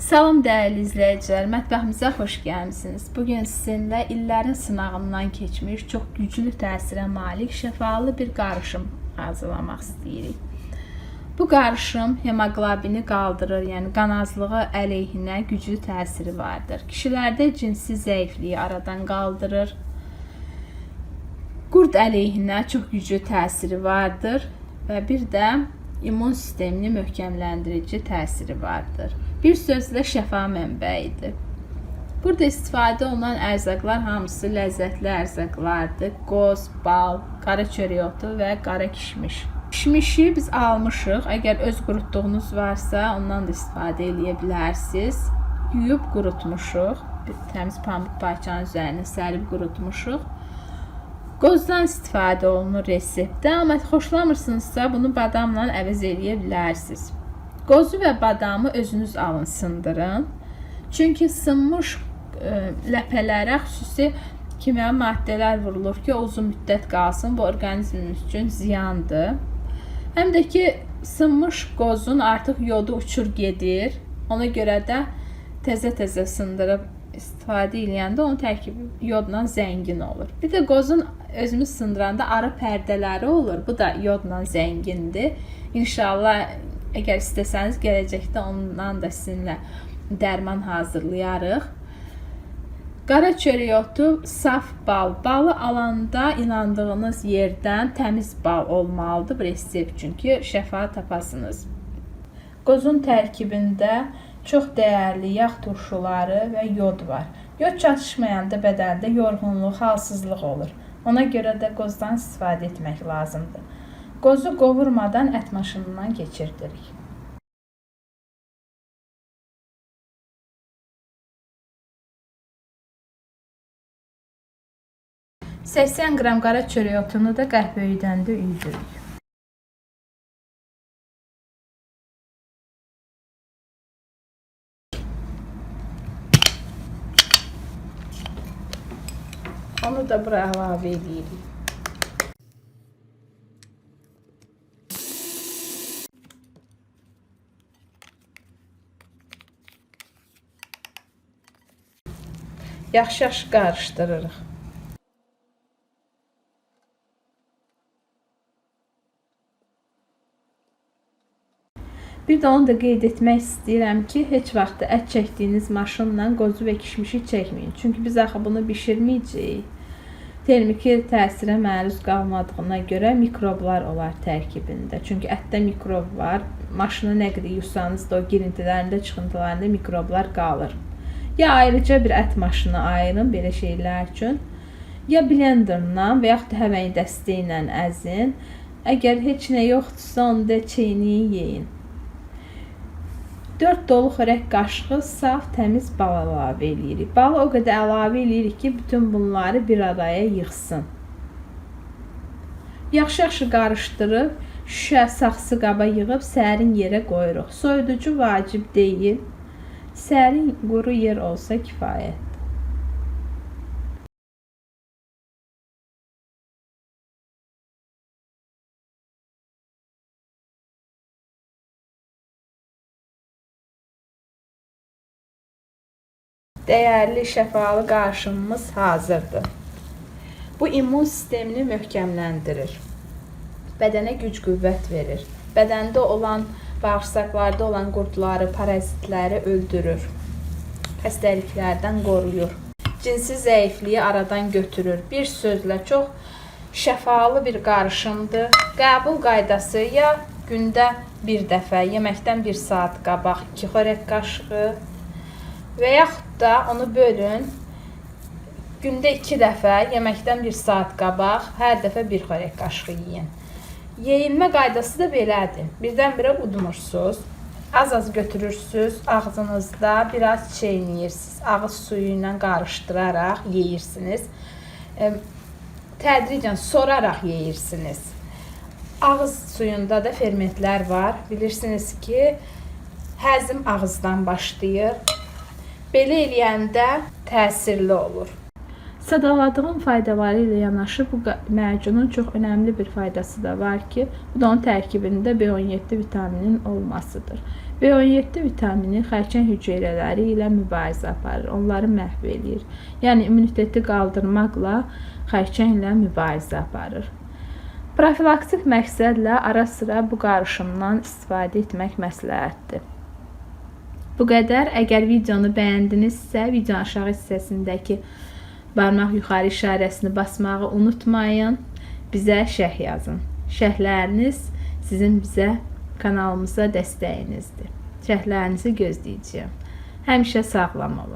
Salam dəyərli izləyicilər, mətbəximizə xoş gəlmisiniz. Bugün sizinlə illərin sınağından keçmiş, çox güclü təsirə malik, şəfalı bir qarışım hazırlamaq istəyirik. Bu qarışım hemoqlobini qaldırır, yəni qan azlığı əleyhinə güclü təsiri vardır. Kişilərdə cinsi zəifliyi aradan qaldırır. Qurd əleyhinə çox güclü təsiri vardır və bir də immun sistemini möhkəmləndirici təsiri vardır. Bir sözlə şəfa mənbəyidir. Burada istifadə olunan ərzaqlar hamısı ləzzətli ərzaqlardır. Qoz, bal, qara çörək otu və qara kişmiş. Kişmişi biz almışıq. Əgər öz qurutduğunuz varsa, ondan da istifadə edə bilərsiniz. Yuyub qurutmuşuq. Bir təmiz pambıq parçanın üzərinə sərib qurutmuşuq. Qozdan istifadə olunur reseptdə, amma xoşlamırsınızsa bunu badamla əvəz edə bilərsiniz. Qozu və badamı özünüz alın, sındırın. Çünki sınmış ləpələrə xüsusi kimya maddələr vurulur ki, uzun müddət qalsın. Bu orqanizmimiz üçün ziyandır. Həm də ki, sınmış qozun artıq yodu uçur gedir. Ona görə də təzə-təzə sındırıb istifadə edəndə onun tərkibi yodla zəngin olur. Bir də qozun özümüz sındıranda arı pərdələri olur. Bu da yodla zəngindir. İnşallah əgər istəsəniz gələcəkdə ondan da sizinlə dərman hazırlayarıq. Qara çörək otu, saf bal. Balı alanda inandığınız yerdən təmiz bal olmalıdır bu resept üçün ki, şəfa tapasınız. Qozun tərkibində çox dəyərli yağ turşuları və yod var. Yod çatışmayanda bədəndə yorğunluq, halsızlıq olur. Ona görə də qozdan istifadə etmək lazımdır. Qozu qovurmadan ət maşınından keçirdirik. $80 qram qara çörək otunu da qəhvəyidən də üydürük. Onu da bura əlavə edirik. Yaxşı-yaxşı qarışdırırıq. Bir də onu da qeyd etmək istəyirəm ki, heç vaxt ət çəkdiyiniz maşınla qozu və kişmişi çəkməyin. Çünki biz axı bunu bişirməyəcəyik. Termiki təsirə məruz qalmadığına görə mikroblar olar tərkibində. Çünki ətdə mikrob var. Maşını nə qədər yuysanız da o girintilərində, çıxıntılarında mikroblar qalır. Ya ayrıca bir ət maşını ayırın belə şeylər üçün, ya blenderla və yaxud da həvəyi dəstəyi ilə əzin. Əgər heç nə yoxdursa, onu da çeyniyin, yeyin. 4 dolu xörək qaşığı saf, təmiz bal əlavə edirik. Balı o qədər əlavə edirik ki, bütün bunları bir araya yığsın. Yaxşı-yaxşı qarışdırıb, şüşə, saxsı qaba yığıb sərin yerə qoyuruq. Soyuducu vacib deyil. Sərin, quru yer olsa kifayətdir. Dəyərli, şəfalı qarışımımız hazırdır. Bu immun sistemini möhkəmləndirir. Bədənə güc-qüvvət verir. Bədəndə olan, bağırsaqlarda olan qurdları, parazitləri öldürür. Xəstəliklərdən qoruyur. Cinsi zəifliyi aradan götürür. Bir sözlə çox şəfalı bir qarışımdır. Qəbul qaydası ya gündə bir dəfə, yeməkdən 1 saat qabaq 2 xörək qaşığı və yaxud da onu bölün. Gündə 2 dəfə, yeməkdən 1 saat qabaq hər dəfə 1 xörək qaşığı yeyin. Yeyilmə qaydası da belədir. Birdən-birə udmursunuz. Az-az götürürsünüz, ağzınızda biraz çeynəyirsiniz. Ağız suyu ilə qarışdıraraq yeyirsiniz. Tədricən soraraq yeyirsiniz. Ağız suyunda da fermentlər var. Bilirsiniz ki, həzm ağızdan başlayır. Belə eləyəndə təsirli olur. Sadaladığım faydaları ilə yanaşı bu macunun çox önəmli bir faydası da var ki, bu da onun tərkibində B17 vitamininin olmasıdır. B17 vitamini xərçəng hüceyrələri ilə mübarizə aparır, onları məhv eləyir. Yəni immuniteti qaldırmaqla xərçənglə mübarizə aparır. Profilaktik məqsədlə ara sıra bu qarışımdan istifadə etmək məsləhətdir. Bu qədər. Əgər videonu bəyəndinizsə, videonun aşağı hissəsindəki barmaq yuxarı işarəsini basmağı unutmayın. Bizə şərh yazın. Şərhləriniz sizin bizə kanalımıza dəstəyinizdir. Şərhlərinizi gözləyəcəyəm. Həmişə sağlam olun.